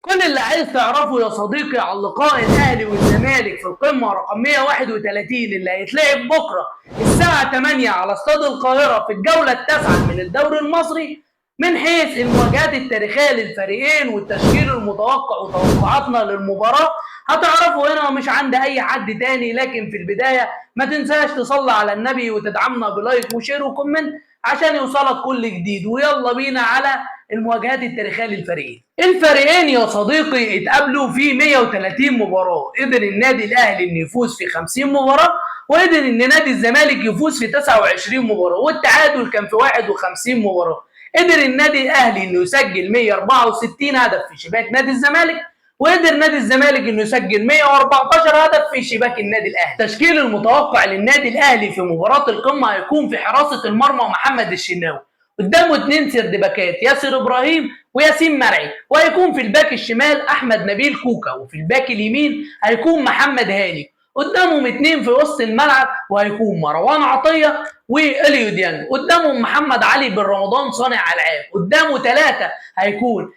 كل اللي عايز تعرفه يا صديقي عن لقاء الاهلي والزمالك في القمه رقم 131 اللي هيتلعب بكره الساعه 8 على استاد القاهره في الجوله التاسعه من الدوري المصري، من حيث المواجهات التاريخيه للفريقين والتشكيل المتوقع وتوقعاتنا للمباراه، هتعرفوا هنا مش عند اي حد تاني. لكن في البدايه ما تنساش تصلي على النبي وتدعمنا بلايك وشير وكومنت عشان يوصلك كل جديد. ويلا بينا على المواجهات التاريخيه للفريقين. الفريقين يا صديقي اتقابلوا في 130 مباراه، قدر النادي الاهلي انه يفوز في 50 مباراه، وقدر ان نادي الزمالك يفوز في 29 مباراه، والتعادل كان في 51 مباراه. قدر النادي الاهلي انه يسجل 164 هدف في شباك نادي الزمالك، وقدر نادي الزمالك انه يسجل 114 هدف في شباك النادي الاهلي. التشكيل المتوقع للنادي الاهلي في مباراه القمه هيكون في حراسه المرمى محمد الشناوي، قدامه اثنين سرد باكات ياسر ابراهيم وياسين مرعي، وهيكون في الباك الشمال احمد نبيل كوكا، وفي الباك اليمين هيكون محمد هاني. قدامهم اثنين في وسط الملعب وهيكون مروان عطيه واليو ديانج، قدامهم محمد علي بن رمضان صانع العاب، قدامه ثلاثه هيكون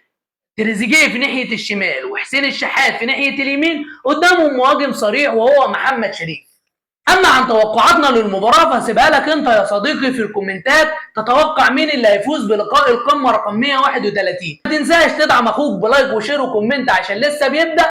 تريزيجيه في ناحيه الشمال وحسين الشحات في ناحيه اليمين، قدامهم مهاجم صريح وهو محمد شريف. اما عن توقعاتنا للمباراه فهسيبها لك انت يا صديقي في الكومنتات، تتوقع مين اللي هيفوز بلقاء القمه رقم 131. ما تنساش تدعم اخوك بلايك وشير وكومنت عشان لسه بيبدا.